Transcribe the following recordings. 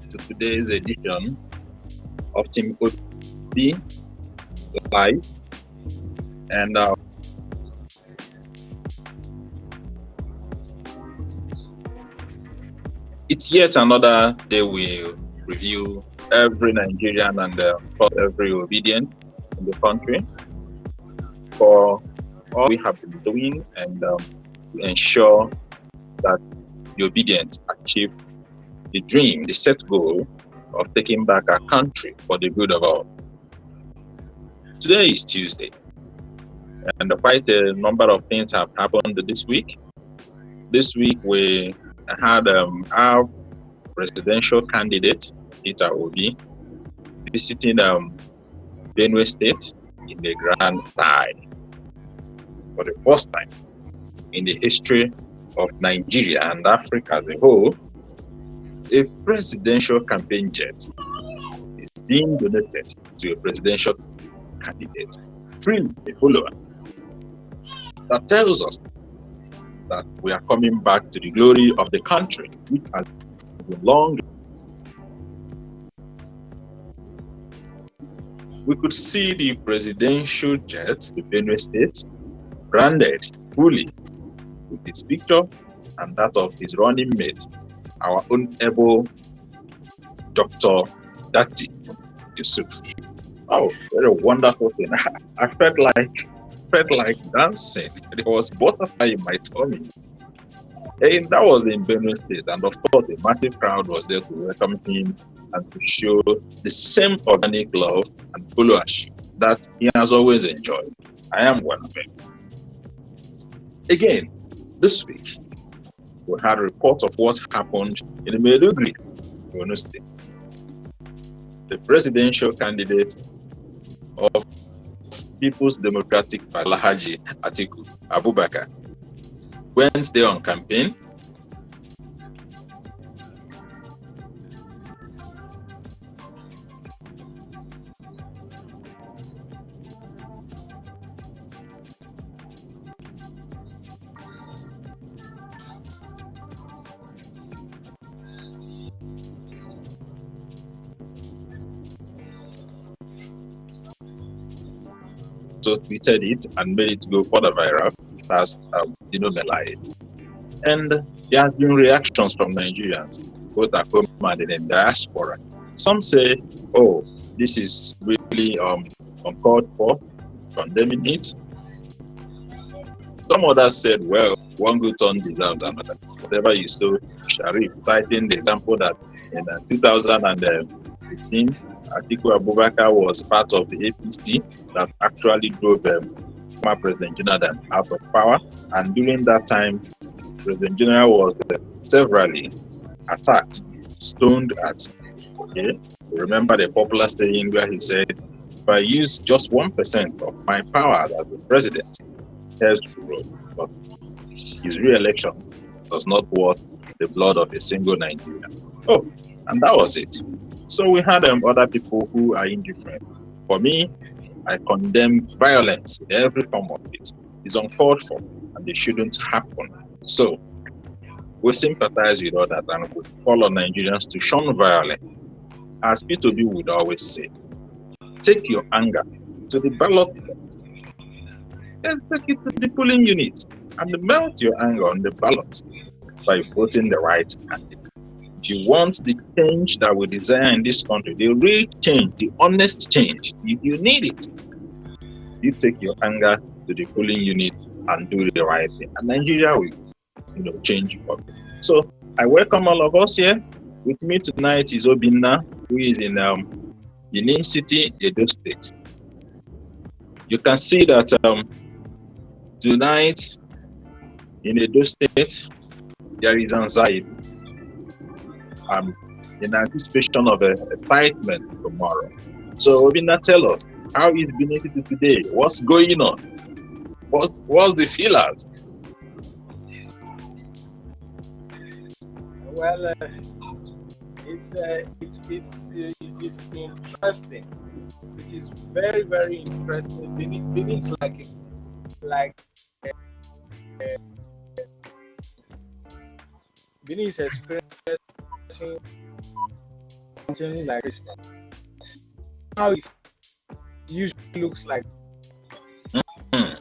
To today's edition of Team OB Live. And it's yet another day we review every Nigerian and every obedient in the country for all we have been doing and to ensure that the obedient achieve the dream, the set goal of taking back our country for the good of all. Today is Tuesday, and quite a number of things have happened this week. This week we had our presidential candidate, Peter Obi, visiting Benue State in the grand style. For the first time in the history of Nigeria and Africa as a whole, a presidential campaign jet is being donated to a presidential candidate, freely a follower. That tells us that we are coming back to the glory of the country, which has been long. We could see the presidential jet to Benue State branded fully with his picture and that of his running mate, our own able Dr. Datti Yusuf. Oh, very wonderful thing. I felt like dancing. It was butterfly in my tummy. And that was in Benue State, and of course, a massive crowd was there to welcome him and to show the same organic love and followership that he has always enjoyed. I am one of them. Again, this week, we had reports of what happened in Maiduguri, Borno State. The presidential candidate of People's Democratic Party, Alhaji Atiku Abubakar, went there on campaign. So tweeted it and made it go further viral as Dino Melaye. And there have been reactions from Nigerians, both at home and in the diaspora. Some say, oh, this is really uncalled for, condemning it. Some others said, well, one good turn deserves another. Whatever you saw, Sharif, citing the example that in 2015, Atiku Abubakar was part of the APC that actually drove former President Jonathan out of power. And during that time, President General was severally attacked, stoned at. Okay, remember the popular saying where he said, "If I use just 1% of my power as the president, here's the road." But his re-election was not worth the blood of a single Nigerian. Oh, and that was it. So we had other people who are indifferent. For me, I condemn violence in every form of it. It's uncalled for, and it shouldn't happen. So we sympathize with others and we call on Nigerians to shun violence. As P2B would always say, take your anger to the ballot box and take it to the polling unit and melt your anger on the ballot by voting the right candidate. If you want the change that we desire in this country, the real change, the honest change, if you need it, You take your anger to the polling unit and do the right thing. And Nigeria will, change for good. So I welcome all of us here. With me tonight is Obinna, who is in Benin City, Edo State. You can see that tonight in Edo State, there is anxiety. In anticipation of excitement tomorrow. So Obinna, tell us, how is Benin City today? What's going on? What's the feelers? Well, it's interesting. It is very, very interesting. Benin is Benin is experiencing something like this. How it usually looks like. Mm.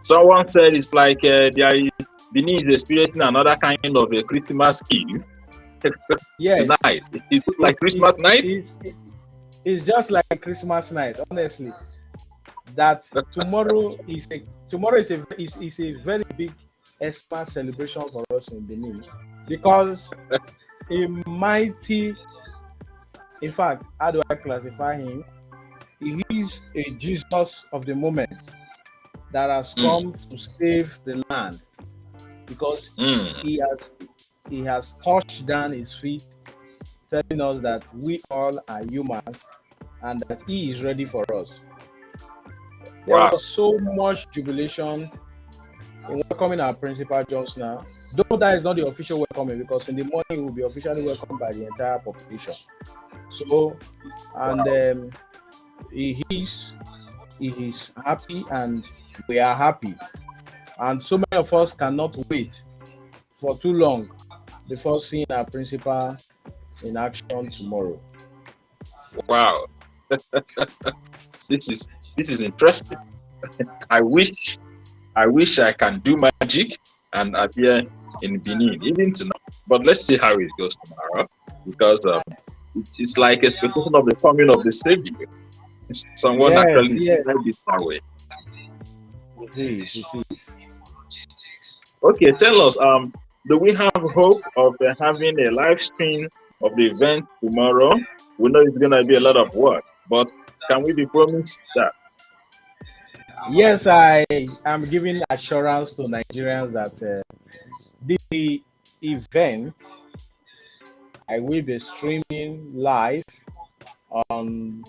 Someone said it's like Benin is experiencing another kind of a Christmas Eve. Yes. Tonight. It's like Christmas night? It's just like Christmas night, honestly. That tomorrow is a very big Xmas celebration for us in Benin, because in fact, how do I classify him? He is a Jesus of the moment that has come to save the land, because he has touched down his feet, telling us that we all are humans and that he is ready for us. There was so much jubilation in welcoming our principal Johnson. Though that is not the official welcoming, because in the morning he will be officially welcomed by the entire population. So, and he is happy and we are happy. And so many of us cannot wait for too long before seeing our principal in action tomorrow. Wow. This is interesting. I wish I can do magic and appear in Benin even tonight. But let's see how it goes tomorrow, because it's like expectation of the coming of the Savior. Someone actually said it that way. It is. Okay, tell us, do we have hope of having a live stream of the event tomorrow? We know it's going to be a lot of work, but can we be promised that? Yes, I am giving assurance to Nigerians that the event I will be streaming live on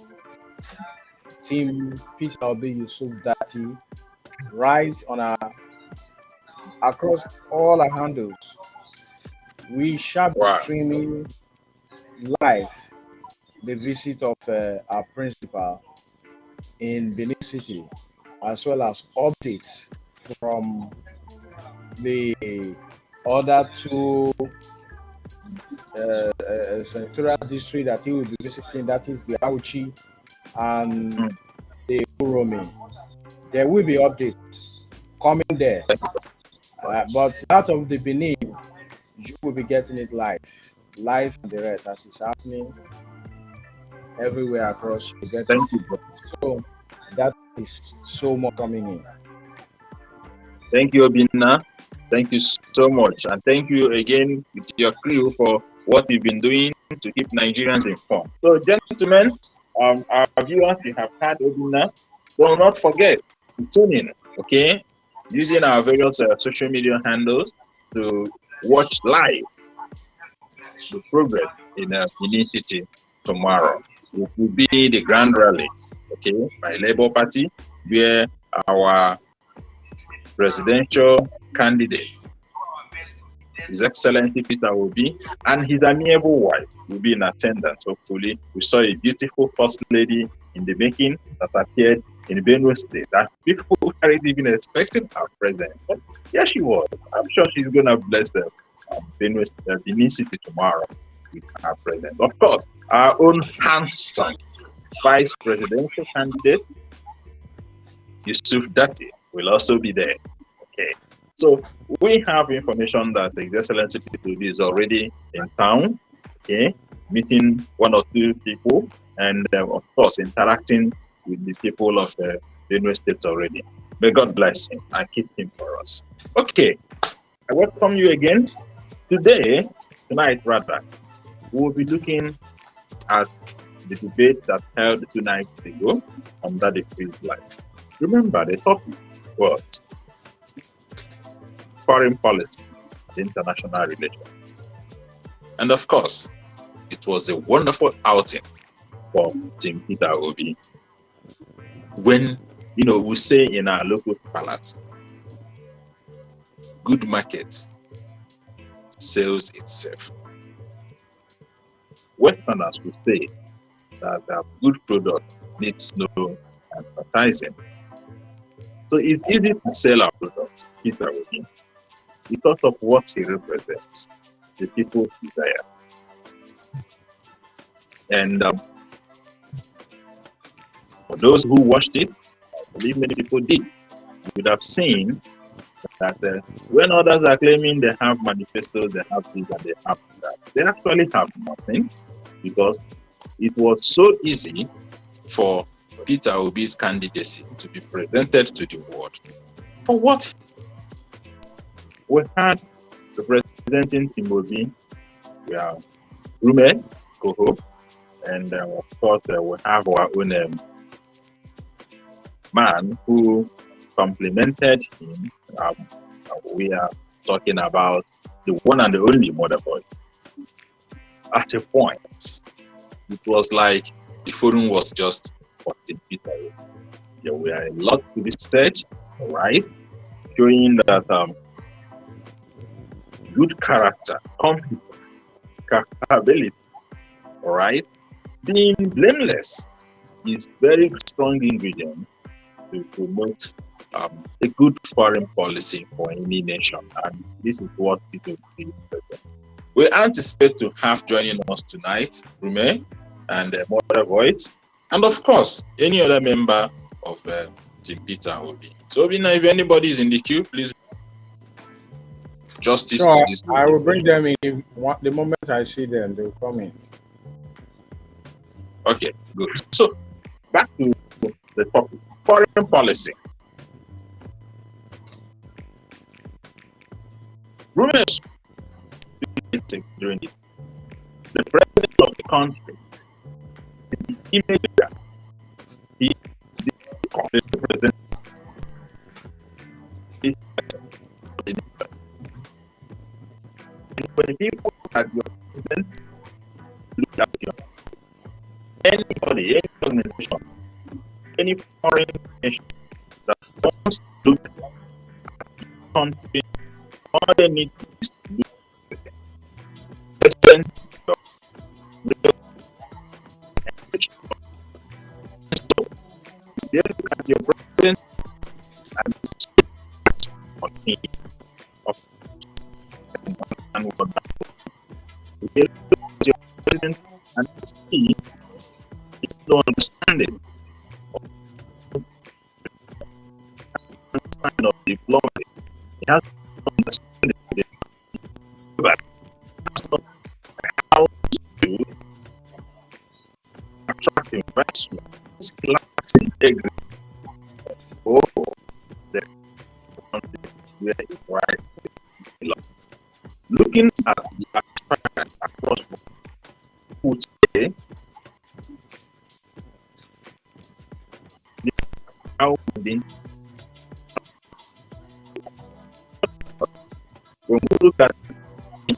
Team Peter Obi Yusuf Dati, right on across all our handles. We shall be streaming live the visit of our principal in Benin City, as well as updates from the other two senatorial districts that he will be visiting, that is the Auchi and the Uromi. There will be updates coming there, but out of the Benin, you will be getting it live and direct as it's happening everywhere across. Thank you. So that is so much coming in. Thank you, Obinna. Thank you so much, and thank you again with your crew for what you've been doing to keep Nigerians informed. So, gentlemen, our viewers, you have heard Obinna. Do not forget to tune in, okay? Using our various social media handles to watch live the progress in Benin City tomorrow. It will be the grand rally, okay, by Labour Party, where our presidential candidate, His Excellency Peter Obi, and his amiable wife will be in attendance. Hopefully, we saw a beautiful first lady in the making that appeared in Benue State that people weren't even expecting our president. But yeah, she was. I'm sure she's gonna bless the Benin City tomorrow with our president. Of course, our own handsome vice presidential candidate, Yusuf Dati, will also be there. Okay. So we have information that the Excellency Peter is already in town. Okay. meeting one or two people, and of course interacting with the people of the Benue State already. May God bless him and keep him for us. Okay, I welcome you again. Tonight rather, we'll be looking at the debate that held 2 nights ago under the field light. Remember, the topic was foreign policy, international relations. And of course, it was a wonderful outing for Team Peter Obi. When, we say in our local palace, good market sells itself. Westerners will say that a good product needs no advertising. So it's easy to sell our product, Peter Obi, because of what he represents, the people's desire. And for those who watched it, I believe many people did, you would have seen that when others are claiming they have manifestos, they have this and they have that, they actually have nothing, because it was so easy for Peter Obi's candidacy to be presented to the world. For what? We had representing Team Obi, we have Rume Koho, and of course we have our own man who complimented him. We are talking about the one and the only Mother Voice. At a point, it was like the forum was just for Peter. There were a lot to be said, right? Showing that good character, confidence, capability, all right? Being blameless is very strong ingredient to promote a good foreign policy for any nation, and this is what people do. We anticipate to have joining us tonight, Rume and Mother Voice, and of course, any other member of Team Peter Obi. So, if anybody is in the queue, please. Justice. Sure, I will bring them in. The moment I see them, they will come in. Okay, good. So, back to the topic, foreign policy. Rumors during it. The president of the country, the image that he represents, and when people at your president look at you, anybody, any organization, any foreign nation that wants to look at the country, all they need is to look at the president. So they look at your president and on him and what that. They look at your president and see no understanding of diplomacy. He has no understanding of how to attract investment. It's class integrity. Oh, the country where it right. Looking at the attraction across the food today, how within when we look at a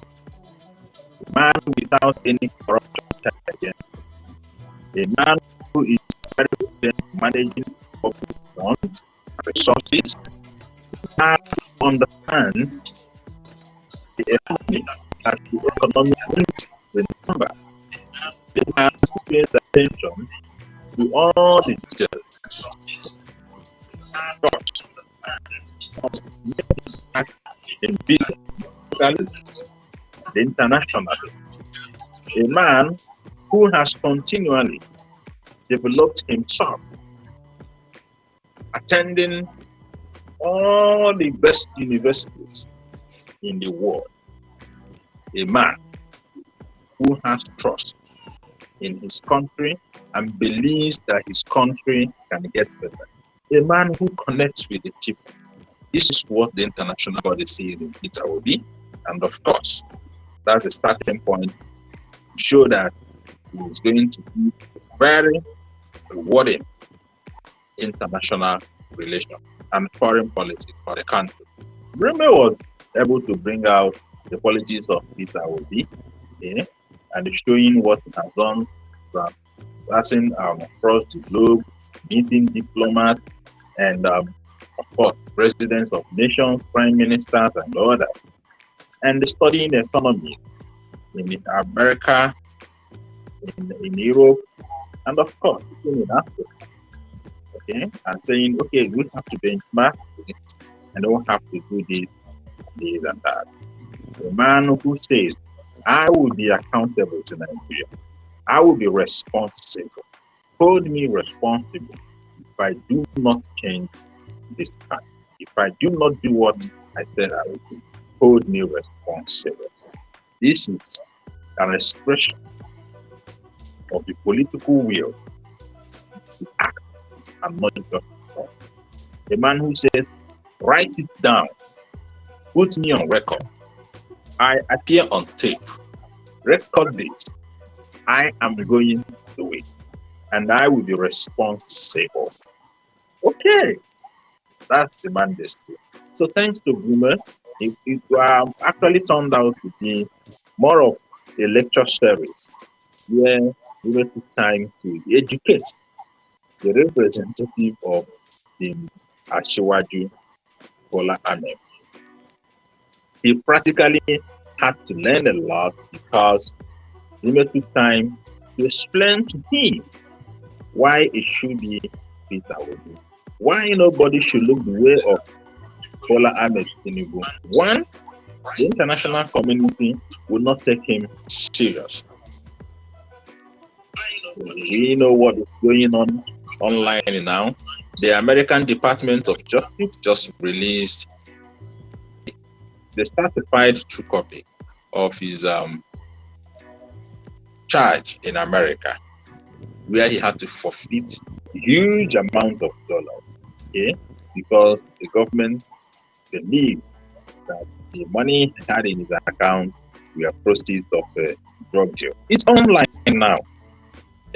man without any corruption again, a man who is very good managing public funds and resources, and understands the economy as the economic needs. Remember, they have to pay attention to all the details. In business, internationally, a man who has continually developed himself, attending all the best universities in the world, a man who has trust in his country and believes that his country can get better. A man who connects with the people. This is what the international body sees in Peter Obi. And of course, that's the starting point to show that he is going to be very rewarding international relations and foreign policy for the country. Breme was able to bring out the qualities of Peter Obi, and showing what he has done, passing across the globe, meeting diplomats, and of course, presidents of nations, prime ministers, and all that, and studying economy in America, in Europe, and of course, in Africa. Okay, and saying, okay, we have to benchmark it, and don't have to do this, and that. A man who says, I will be accountable to Nigeria. I will be responsible. Hold me responsible if I do not change this time. If I do not do what I said I would do, hold me responsible. This is an expression of the political will to act and not just talk. A man who says, write it down, put me on record. I appear on tape. Record this. I am going to do it. And I will be responsible. Okay. That's the man this year. So thanks to Breme, it actually turned out to be more of a lecture series where we took time to educate the representative of the Asiwaju Bola Ahmed. He practically had to learn a lot because we took time to explain to him why it should be Peter Obi. Why nobody should look the way of Bola Ahmed Tinubu. One, the international community will not take him serious. We know what is going on online now. The American Department of Justice just released the certified true copy of his charge in America, where he had to forfeit a huge amount of dollars, because the government believed that the money he had in his account were proceeds of a drug deal. It's online now,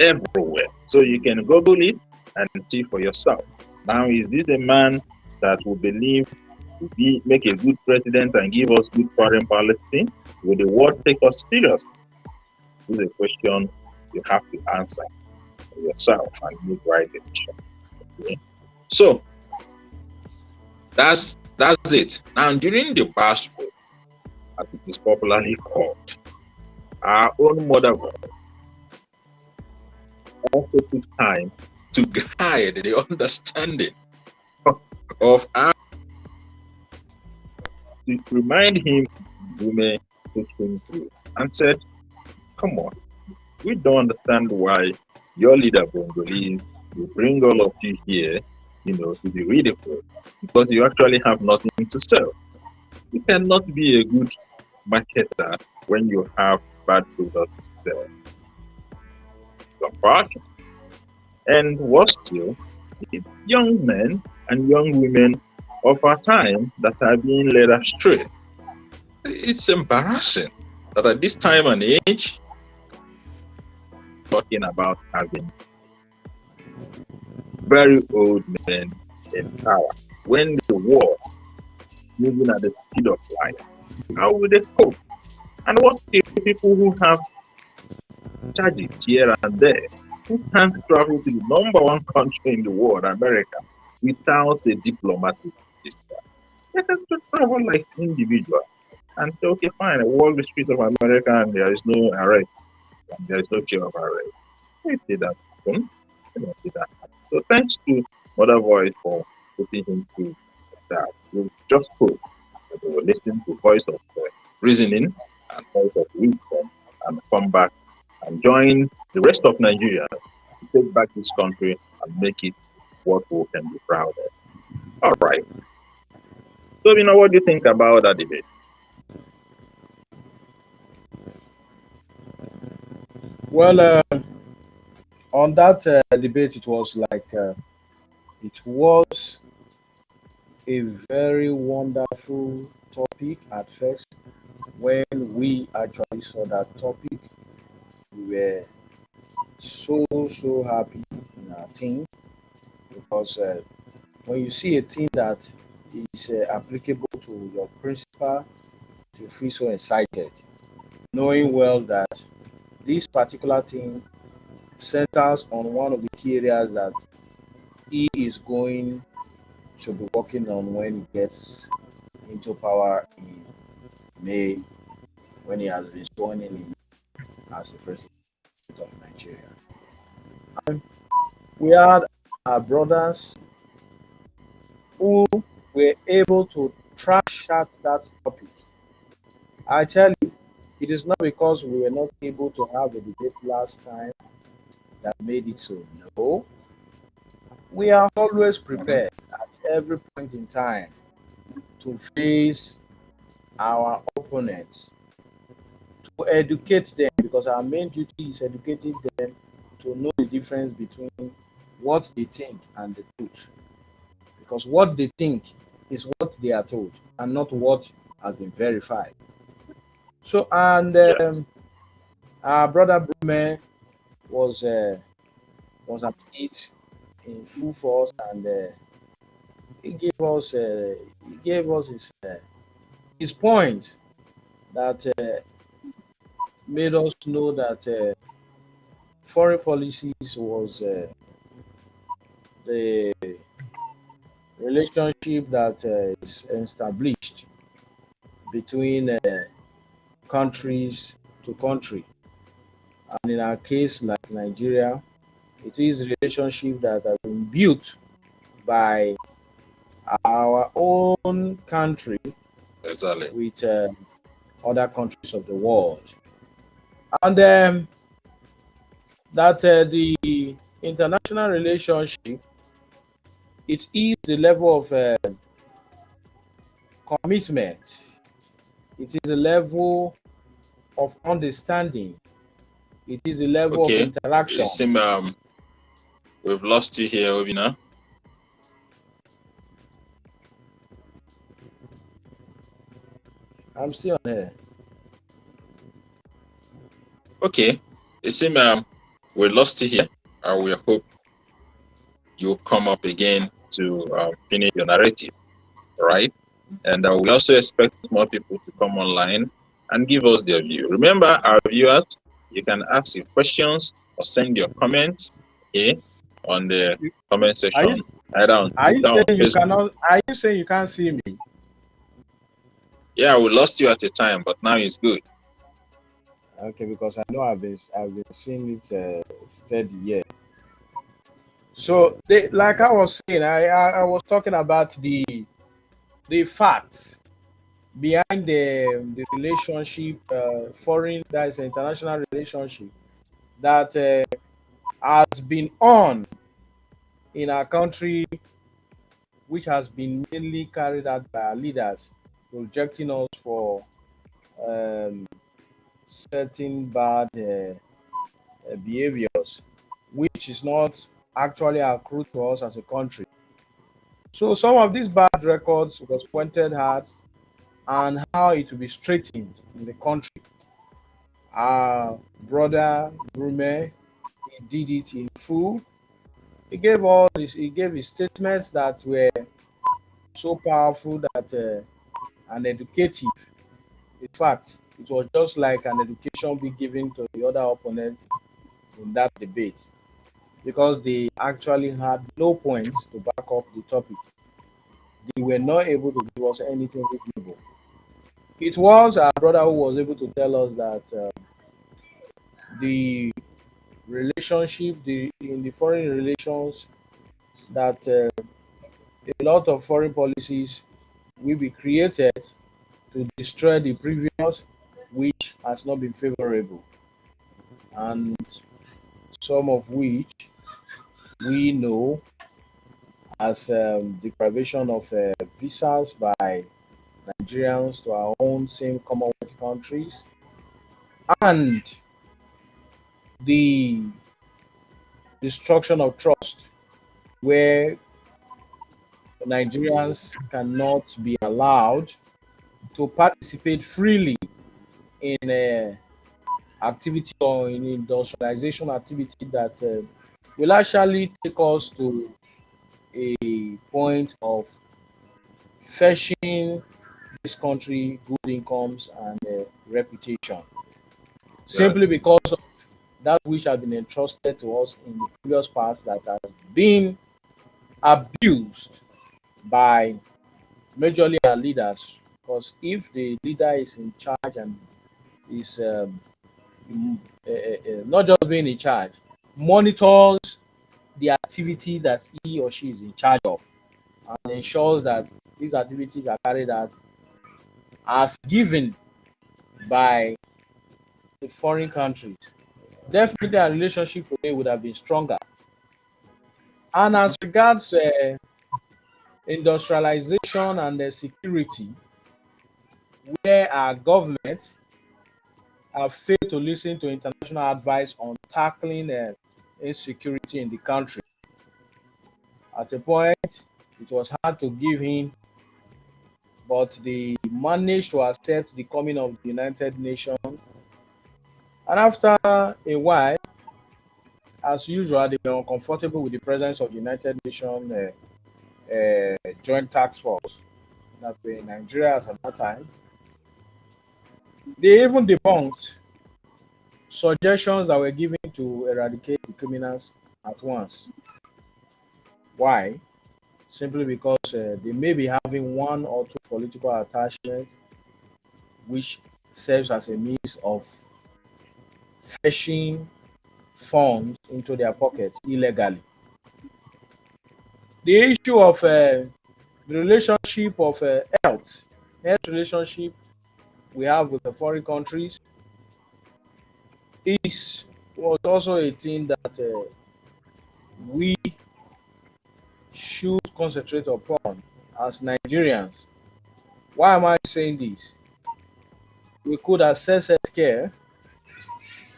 everywhere. So you can Google it and see for yourself. Now, is this a man that will believe to make a good president and give us good foreign policy? Will the world take us serious? This is a question you have to answer for yourself and make right decision. Okay? So that's it. Now, during the Basco, as it is popularly called, our own mother also took time to guide the understanding of our, to remind him, Breme took him through and said, come on, we don't understand why your leader Bongolese will bring all of you here, to be ridiculed, because you actually have nothing to sell. You cannot be a good marketer when you have bad products to sell. And worse still, it's young men and young women of our time that are being led astray. It's embarrassing that at this time and age, talking about having very old men in power when the war moving at the speed of light. How will they cope? And what the people who have charges here and there, who can't travel to the #1 country in the world, America, without a diplomatic visa? Let us just travel like individuals and say, okay, fine, I walk the streets of America and there is no arrest, and there is no fear of arrest. We see that happen. So thanks to Mother Voice for putting him through that. We just hope that they will listen to voice of reasoning and voice of wisdom and come back and join the rest of Nigeria to take back this country and make it what we can be proud of. All right. So, what do you think about that debate? Well, on that debate, it was like it was a very wonderful topic at first. When we actually saw that topic, we were so happy in our team because when you see a thing that is applicable to your principal, you feel so excited, knowing well that this particular thing centers on one of the key areas that he is going to be working on when he gets into power in May, when he has been sworn in as the president of Nigeria. We had our brothers who were able to trash out that topic. I tell you, it is not because we were not able to have a debate last time that made it so. No, we are always Mhm. prepared at every point in time to face our opponents, to educate them, because our main duty is educating them to know the difference between what they think and the truth. Because what they think is what they are told and not what has been verified. So, and Yes. our brother Brume was at it in full force, and he gave us his point that made us know that foreign policies was the relationship that is established between countries to country, and in our case, like Nigeria, it is a relationship that has been built by our own country Exactly. with other countries of the world, and that the international relationship, it is the level of commitment, it is a level of understanding, it is a level of Okay. interaction. It seems we've lost you here, Obina. I'm still on here. Okay. It seems we lost you here. We hope you'll come up again to finish your narrative, right? And we also expect more people to come online and give us their view. Remember, our viewers, you can ask your questions or send your comments, okay, on the comment Are section, you either on are you Twitter or saying you Facebook. cannot? Are you saying you can't see me? Yeah, we lost you at the time, but now it's good. Okay, because I know I've been seeing it steady. Yeah. So, like I was saying, I was talking about the facts behind the relationship, foreign, that is international relationship that has been on in our country, which has been mainly carried out by our leaders, projecting us for um, certain bad behaviors, which is not actually accrued to us as a country. So some of these bad records was pointed at and how it will be straightened in the country. Our brother Brume, he did it in full. He gave his statements that were so powerful that and educative. In fact, it was just like an education being given to the other opponents in that debate because they actually had no points to back up the topic. They were not able to give us anything reasonable. It was our brother who was able to tell us that the relationship, in the foreign relations, that a lot of foreign policies will be created to destroy the previous, which has not been favorable, and some of which we know as deprivation of visas by Nigerians to our own same Commonwealth countries, and the destruction of trust, where Nigerians cannot be allowed to participate freely in activity or in industrialization activity that will actually take us to a point of fetching this country good incomes and reputation, simply Yes. because of that which has been entrusted to us in the previous past that has been abused by majorly our leaders. Because if the leader is in charge and is not just being in charge, monitors the activity that he or she is in charge of and ensures that these activities are carried out as given by the foreign countries, definitely our relationship today would have been stronger. And as regards industrialization and security, where our government have failed to listen to international advice on tackling insecurity in the country. At a point, it was hard to give in, but they managed to accept the coming of the United Nations. And after a while, as usual, they were uncomfortable with the presence of the United Nations Joint Task Force that were in Nigeria at that time. They even debunked suggestions that were given to eradicate the criminals at once. Why? Simply because they may be having one or two political attachments, which serves as a means of fetching funds into their pockets illegally. The issue of the relationship of health relationship we have with the foreign countries is was also a thing that we should concentrate upon as Nigerians. Why am I saying this? We could access healthcare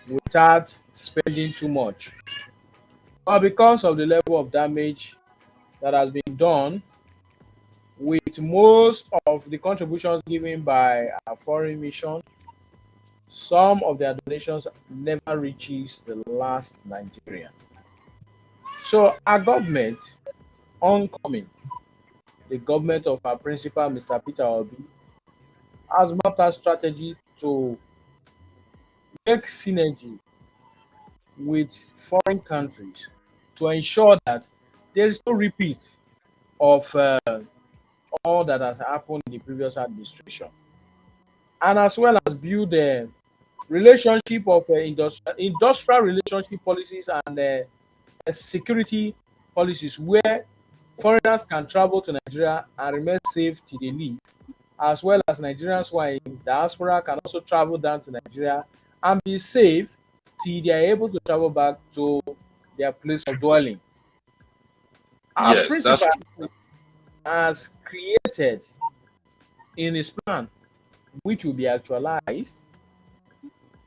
without spending too much. But because of the level of damage that has been done with most of the contributions given by our foreign mission, some of their donations never reaches the last Nigerian. So our government, oncoming, the government of our principal, Mr. Peter Obi, has mapped out strategy to make synergy with foreign countries to ensure that there is no repeat of all that has happened in the previous administration, and as well as build a relationship of industrial relationship policies and security policies where foreigners can travel to Nigeria and remain safe till they leave, as well as Nigerians who are in diaspora can also travel down to Nigeria and be safe till they are able to travel back to their place of dwelling. Our Yes, that's principal has created in his plan, which will be actualized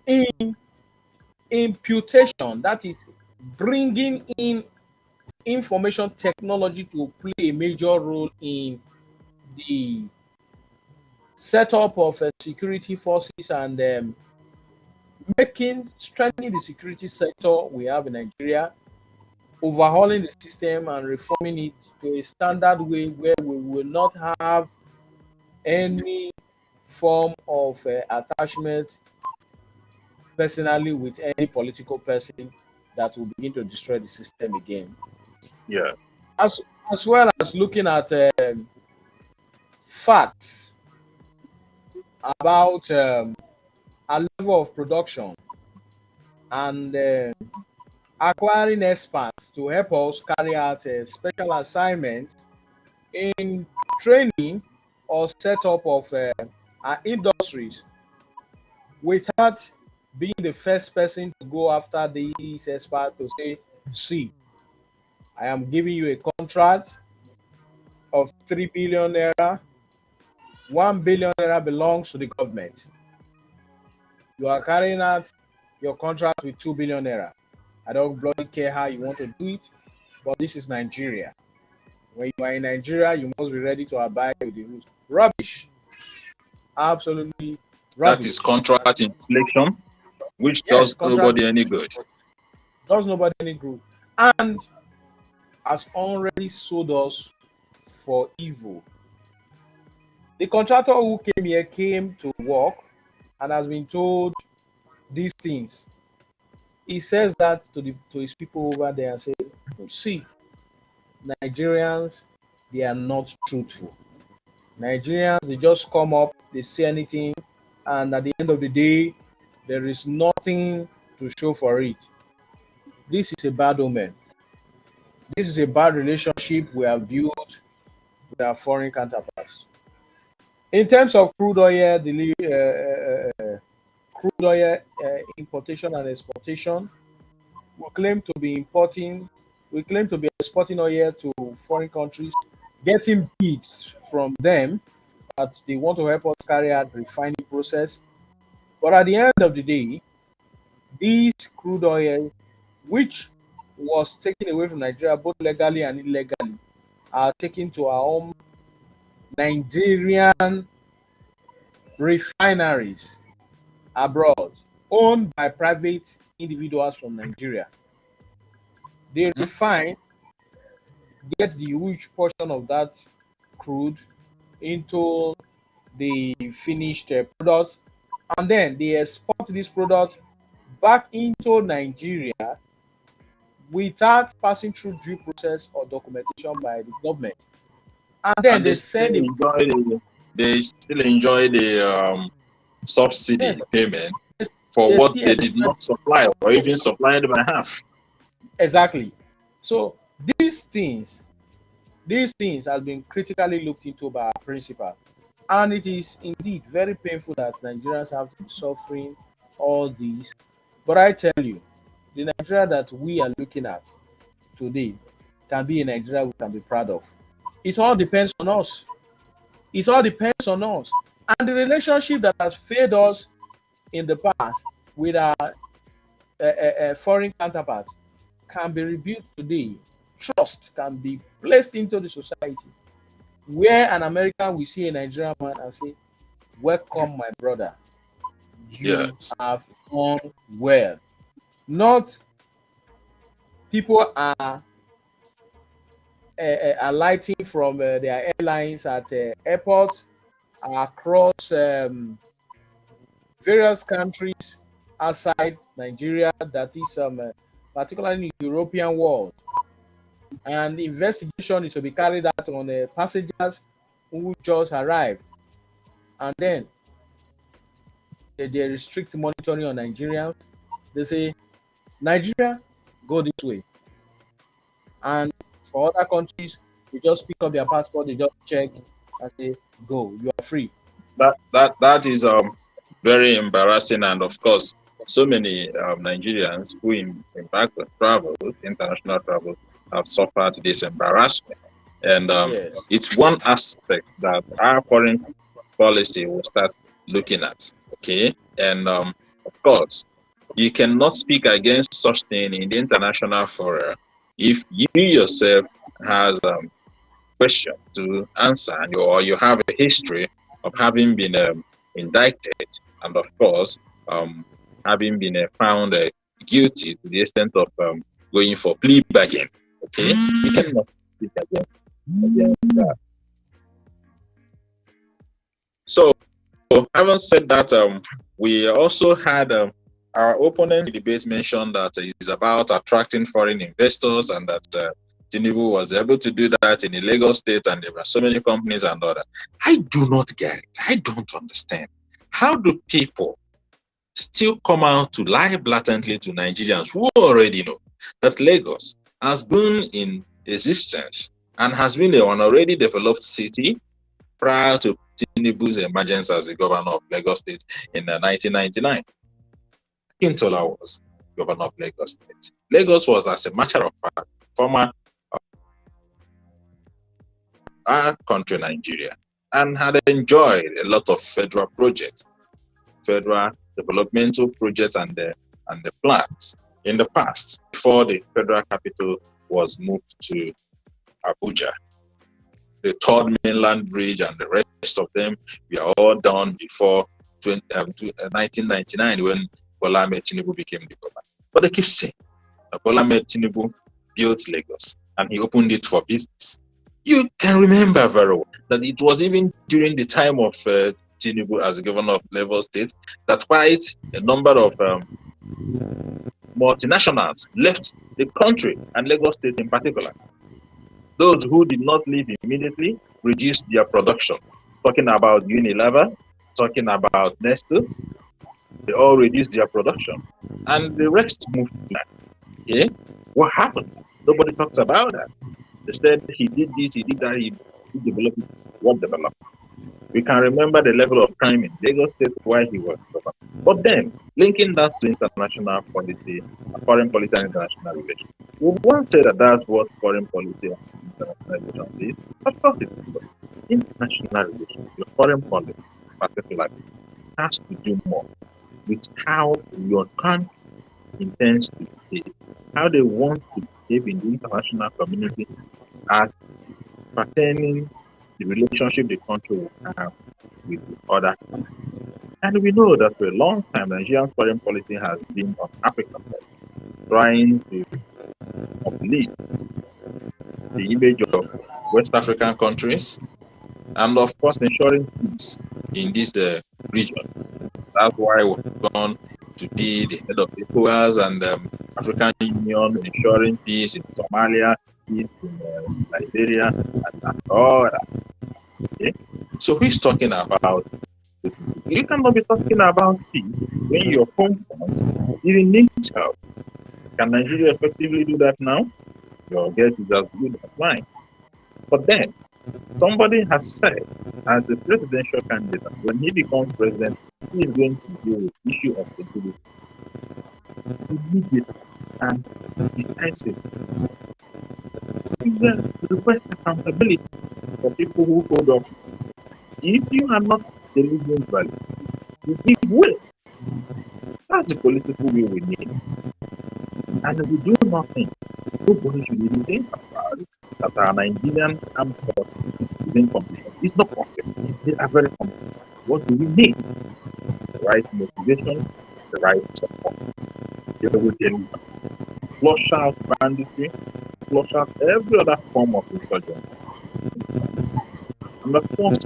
in imputation, that is, bringing in information technology to play a major role in the setup of security forces and making strengthening the security sector we have in Nigeria, overhauling the system and reforming it to a standard way where we will not have any form of attachment personally with any political person that will begin to destroy the system again. yeah. As as well as looking at facts about our level of production and acquiring experts to help us carry out special assignments in training or setup of our industries without being the first person to go after these experts to say, see, I am giving you a contract of 3 billion naira, 1 billion naira belongs to the government. You are carrying out your contract with 2 billion naira. I don't bloody care how you want to do it, but this is Nigeria. When you are in Nigeria, you must be ready to abide with the rules. Rubbish. Absolutely That rubbish. is contract inflation, which Yes, does contract nobody any good. does nobody any good. And has already sold us for evil. The contractor who came here came to work and has been told these things. He says that to his people over there and say, see, Nigerians, they are not truthful. Nigerians, they just come up, they say anything, and at the end of the day, there is nothing to show for it. This is a bad omen. This is a bad relationship we have built with our foreign counterparts. In terms of crude oil, crude oil importation and exportation, we claim to be importing, we claim to be exporting oil to foreign countries, getting bids from them that they want to help us carry out refining process. But at the end of the day, these crude oil, which was taken away from Nigeria both legally and illegally, are taken to our own Nigerian refineries abroad, owned by private individuals from Nigeria. They refine, get the huge portion of that crude into the finished products, and then they export this product back into Nigeria without passing through due process or documentation by the government. And then And they send it. they still enjoy the subsidy Yes, payment for they what still they did enjoy. not supply, or even supplied by half. Exactly. So these things, these things have been critically looked into by our principal. And it is indeed very painful that Nigerians have to be suffering all these. But I tell you, the Nigeria that we are looking at today can be a Nigeria we can be proud of. It all depends on us. It all depends on us. And the relationship that has failed us in the past with our foreign counterpart can be rebuilt today. Trust can be placed into the society where an American will see a Nigerian man and say, welcome, my brother. You Yes. have done well. Not people are alighting from their airlines at airports across various countries outside Nigeria, that is particularly in the European world. And investigation is to be carried out on passengers who just arrived. And then they restrict monitoring on Nigerians. They say, Nigeria, go this way. And for other countries, they just pick up their passport, they just check and say, go, you are free. That is very embarrassing, and of course, so many Nigerians who embark on travel, international travel, have suffered this embarrassment. And Yes. it's one aspect that our foreign policy will start looking at. Okay, and of course, you cannot speak against such thing in the international forum if you yourself has question to answer, and you have a history of having been indicted, and of course, having been found guilty to the extent of going for plea bargain. Okay, you cannot speak against that. So, having said that, we also had our opponent debate mentioned that it's about attracting foreign investors, and that Tinubu was able to do that in the Lagos state, and there were so many companies and other. I do not get it. I don't understand. How do people still come out to lie blatantly to Nigerians who already know that Lagos has been in existence and has been an already developed city prior to Tinubu's emergence as the governor of Lagos State in 1999? Akintola was governor of Lagos State. Lagos was, as a matter of fact, former our country, Nigeria, and had enjoyed a lot of federal projects, federal developmental projects, and the plans. in the past, before the federal capital was moved to Abuja. The third mainland bridge and the rest of them were all done before 1999 when Bola Ahmed Tinubu became the governor. But they keep saying that Bola Ahmed Tinubu built Lagos and he opened it for business. You can remember very well that it was even during the time of Tinubu as the governor of Lagos State that quite a number of multinationals left the country, and Lagos State in particular. Those who did not leave immediately reduced their production. Talking about Unilever, talking about Nestle, they all reduced their production. And the rest moved to that. Okay? What happened? Nobody talks about that. They said he did this, he did that, he developed it. What developed? We can remember the level of crime in Lagos State while he was governor. But then, linking that to international policy, foreign policy and international relations, we won't say that that's what foreign policy and international relations is. Of course it is. International relations, your foreign policy, particularly, has to do more with how your country intends to behave, how they want to behave in the international community as pertaining the relationship the country will have with the other countries. And we know that for a long time, Nigerian foreign policy has been on Africa, trying to uplift the image of West African countries, and of course ensuring peace in this region. That's why we've gone to be the head of ECOWAS and African Union, ensuring peace in Somalia, peace in Liberia, and all that. Okay? So who's talking about? You cannot be talking about peace when your home front even needs help. Can Nigeria effectively do that now? Your guess is as good as mine. But then, somebody has said, as a presidential candidate, when he becomes president, he is going to deal with the issue of security immediately and decisively. He will request accountability for people who hold up. If you are not delivering value, you give way. That's the political will we need. And we do nothing. Nobody should even think about it. That our Nigerian armed forces is in competition. It's not possible. They are very competitive. What do we need? The right motivation, the right support. They will deliver. Flush out banditry, flush out every other form of insurgency. And of course,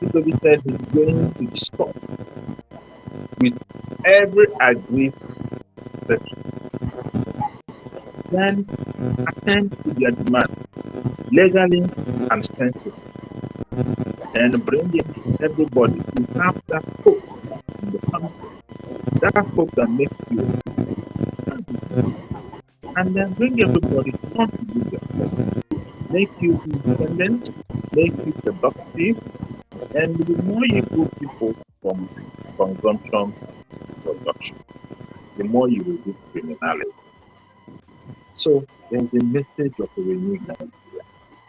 Peter said he's going to discuss with every aggrieved section. Then attend to their demand legally and sensibly, and bring in everybody to have that hope in the country, that hope that makes you happy. And then bring everybody to contribute themselves, make you independent, make you productive, and the more you put people from consumption to production, the more you reduce criminality. So there's a message of a renewed Nigeria.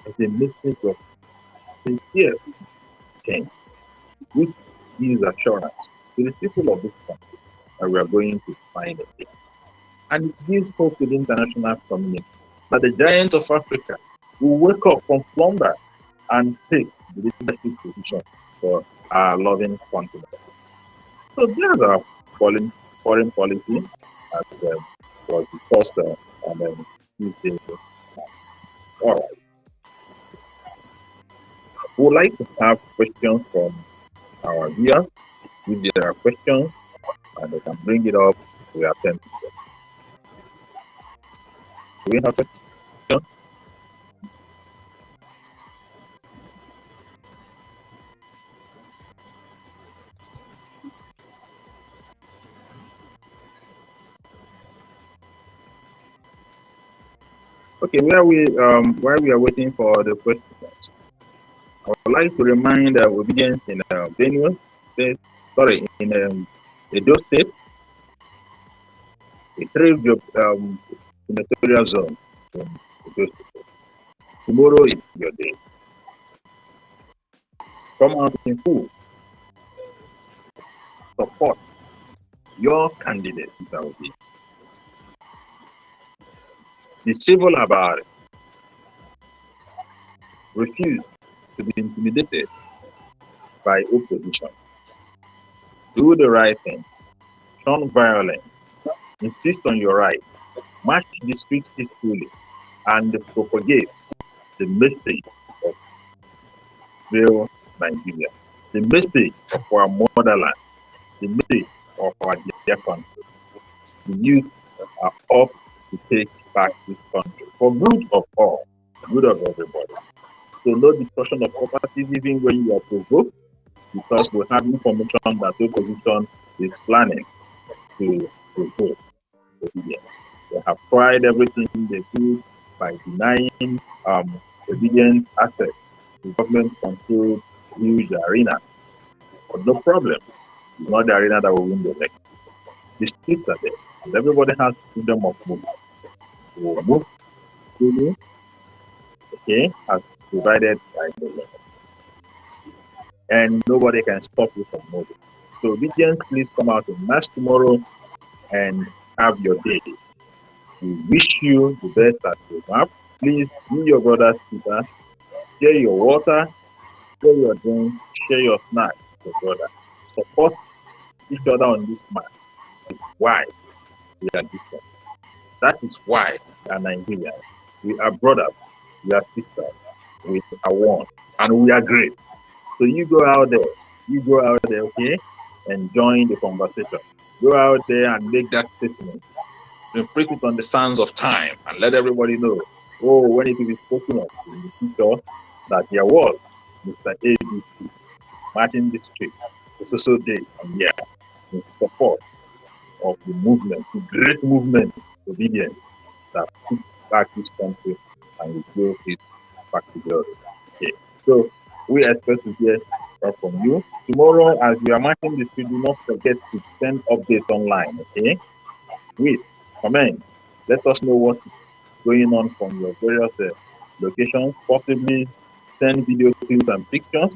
There's a message of sincere change, which gives assurance to the people of this country that we are going to find a way. And it gives hope to the international community that the giant of Africa will wake up from slumber and take the leadership position for our loving continent. So there's our foreign policy as was discussed on Tuesday. All right. We would like to have questions from our viewers. If there are questions, and they can bring it up, we attempt to them. Do we have questions? Okay, while we are waiting for the questions, I would like to remind obedience in Benue State, in Edo State, a 3 senatorial zone in Edo State. Tomorrow is your day. Come out in full. Support your candidate, Be civil about it. Refuse to be intimidated by opposition. Do the right thing. Shun violence. Insist on your right. March the streets peacefully and propagate the message of real Nigeria, the message of our motherland, the message of our dear country. The youth are up to take back this country for good of all, good of everybody. So no destruction of properties even when you are provoked, because we have information that the opposition is planning to provoke obedience. They have tried everything they do by denying obedient access to government-controlled huge arena. But no problem. It's not the arena that will win the election. The streets are there, and everybody has freedom of movement. We will move freely, okay, as provided by the law. And nobody can stop you from moving. So obedience, please come out in mass tomorrow and have your day. We wish you the best at your map. Please be your brother's keeper. Share your water, share your drink, share your snacks with your brother. Support each other on this map. That's why we are different. That is why we are Nigerians. We are brothers, we are sisters, we are one, and we are great. So you go out there, okay, and join the conversation. Go out there and make that statement. Imprint it on the sands of time and let everybody know, oh, when it will be spoken of in the future, that there was Mr. ABC marching the street, the social day, and yeah, in support of the movement, the great movement, obedience, that took back this country and we drove it back to glory. Okay, so we expect to hear from you. Tomorrow, as you are marching the street, do not forget to send updates online, okay? Please, comment. Let us know what's going on from your various locations. Possibly send video clips and pictures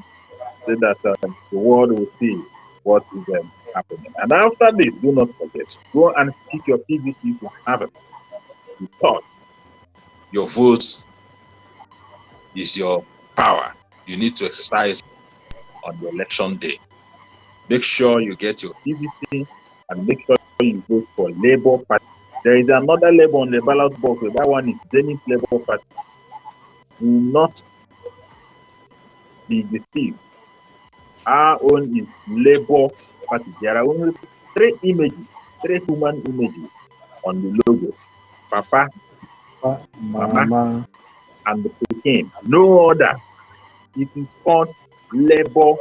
so that the world will see what is happening. And after this, do not forget, go and pick your PVC if you have it. You thought your vote is your power. You need to exercise on the election day. Make sure you get your PVC and make sure you vote for Labour Party. There is another Labour on the ballot box, so that one is Zenith Labour Party. Do not be deceived. Our own is Labour Party. There are only three human images on the logo: Papa, Mama, and the Peking. No other. It is called Labour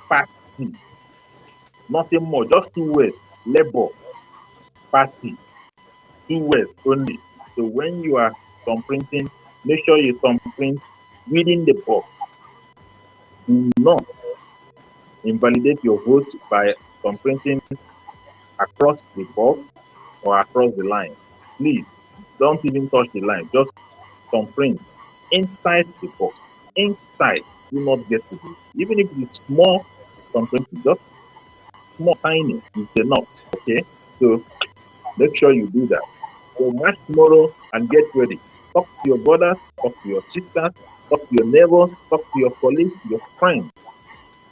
Party. Nothing more, just two words. Labour Party. Two words only. So when you are thumbprinting, make sure you thumbprint within the box. Do not invalidate your vote by thumbprinting across the box or across the line. Please don't even touch the line. Just thumbprint inside the box. Inside, do not get to it. Even if it's small thumbprinting, just small, tiny, is enough. Okay, so make sure you do that. So march tomorrow and get ready. Talk to your brothers, talk to your sisters, talk to your neighbors, talk to your colleagues, your friends,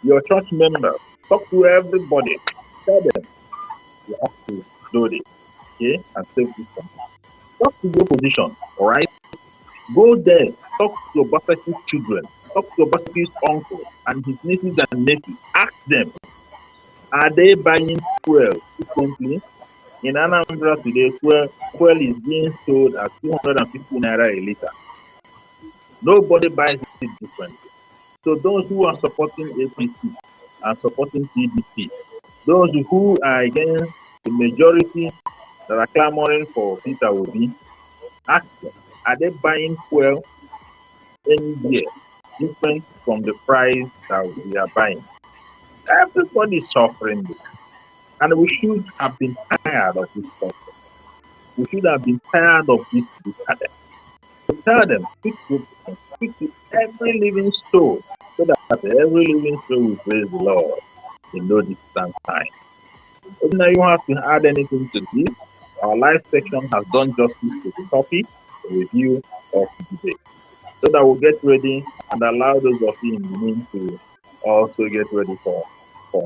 your church members. Talk to everybody. Tell them you have to do this, okay, and save this country. Talk to the opposition, all right? Go there, talk to Obasanjo's children, talk to Obasanjo's uncle and his nieces and nephews. Ask them, are they buying fuel frequently? In Anambra today, fuel is being sold at 250 naira a liter. Nobody buys it differently. So those who are supporting APC and supporting PDP, those who are against the majority that are clamoring for Peter Obi, ask them, are they buying fuel anywhere different from the price that we are buying? Everybody is suffering this. And we should have been tired of this process. We should have been tired of this disorder. So tell them, speak to every living soul, so that every living soul will praise the Lord in no distant time. Now you have to add anything to this. Our live section has done justice to the topic. review or to debate. So that we'll get ready and allow those of you in the mean to also get ready for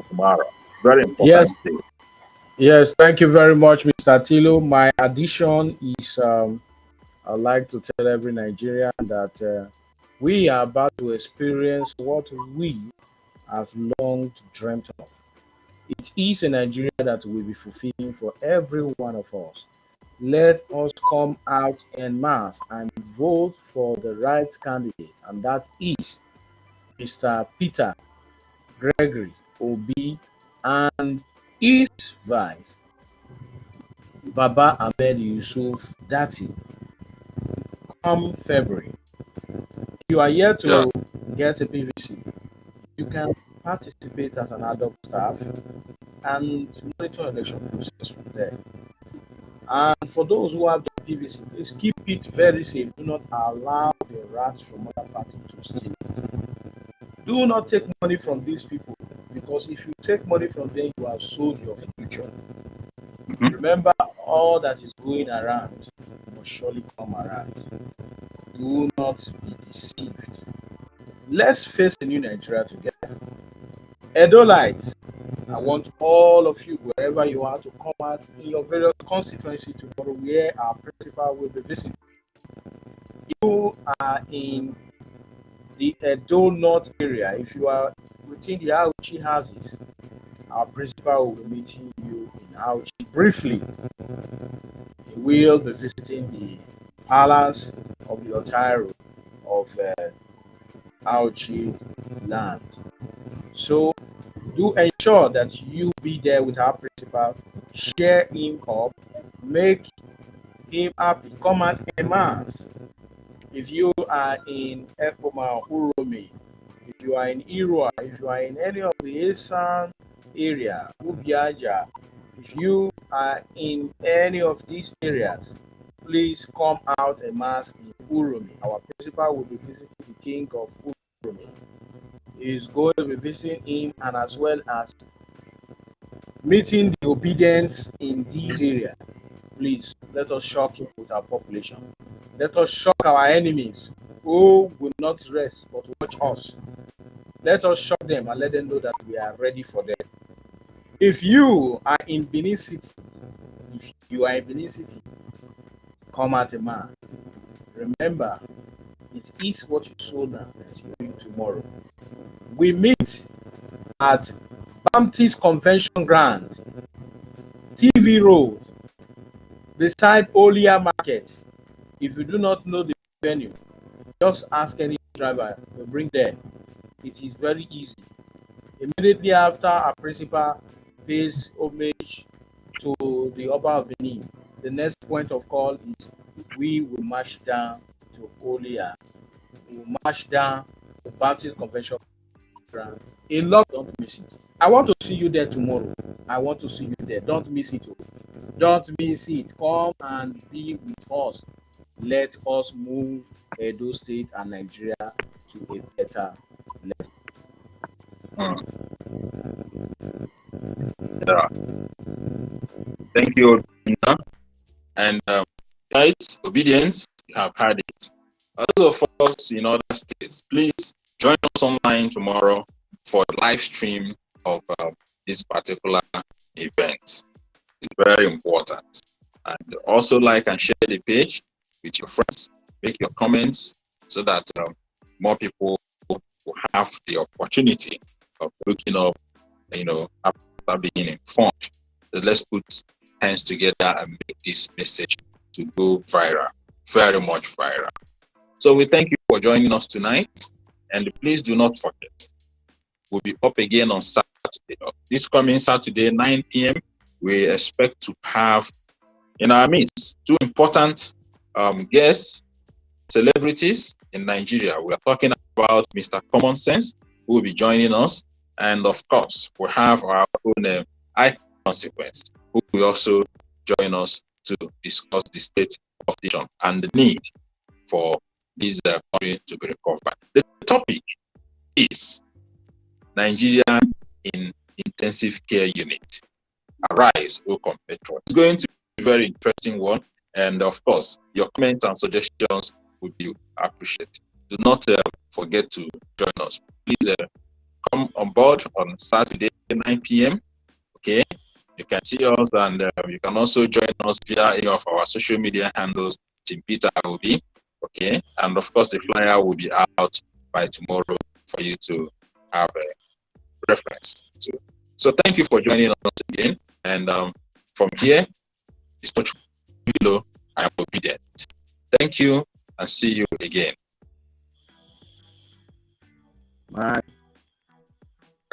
tomorrow. Very Yes, important day. yes. Thank you very much, Mr. Tilo. My addition is I'd like to tell every Nigerian that we are about to experience what we have long dreamt of. It is a Nigeria that will be fulfilling for every one of us. Let us come out en masse and vote for the right candidate, and that is Mr. Peter Gregory Obi and his vice, Baba Ahmed Yusuf Dati. Come February, you are here Yeah. to get a PVC. You can participate as an adult staff and monitor election process from there. And for those who have the PVC, please keep it very safe. Do not allow the rats from other parties to steal. Do not take money from these people, because if you take money from them, you have sold your future. Mhm. Remember, all that is going around must surely come around. Do not be deceived. Let's face the new Nigeria together. Edolites, I want all of you, wherever you are, to come out in your various constituency tomorrow, where our principal will be visiting. You are in the Edo North area. If you are within the Auchi houses, our principal will be meeting you in Auchi briefly. He will be visiting the palace of the Otairo of Auchi land. So do ensure that you be there with our principal, share him up, make him happy, come out en masse. If you are in Ekoma or Uromi, if you are in Irua, if you are in any of the Esan area, Ubiaja, if you are in any of these areas, please come out en masse in Uromi. Our principal will be visiting the king of Uromi. He is going to be visiting him, and as well as meeting the obedience in these areas. Please let us shock him with our population. Let us shock our enemies who will not rest but watch us. Let us shock them and let them know that we are ready for them. If you are in Benin City, if you are in Benin City, come at a mass. Remember, it is what you sow now that you reap tomorrow. We meet at Baptist Convention Ground, TV Road, beside Olia Market. If you do not know the venue, just ask any driver to bring there. It is very easy. Immediately after our principal pays homage to the Oba of Benin, the next point of call is we will march down to Olia. We will march down to Baptist Convention Ground. A lot, don't miss it. I want to see you there tomorrow. I want to see you there. Don't miss it. Don't miss it. Come and be with us. Let us move Edo State and Nigeria to a better level. Mm. Yeah. Thank you, Obina. And right, obedience, you have had it. Those of us in other states, please join us online tomorrow for the live stream of this particular event. It's very important. And also like and share the page with your friends. Make your comments so that more people will have the opportunity of looking up, after being informed. So let's put hands together and make this message to go viral, very much viral. So we thank you for joining us tonight, and please do not forget, we'll be up again on Saturday. This coming Saturday, 9 p.m., we expect to have in our midst two important guests, celebrities in Nigeria. We are talking about Mr. Common Sense, who will be joining us, and of course, we have our own Ike Consequence, who will also join us to discuss the state of the nation and the need for this country to be recovered. The topic is Nigeria in intensive care unit. Arise, O compatriots. It's going to be a very interesting one. And of course, your comments and suggestions would be appreciated. Do not forget to join us. Please come on board on Saturday, 9 p.m. Okay, you can see us, and you can also join us via any of our social media handles, Team Peter Obi. Okay, and of course, the flyer will be out by tomorrow for you to have a reference to. So thank you for joining us again. And from here, it's much below. I am obedient. Thank you, and see you again. Bye.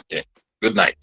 Okay. Good night.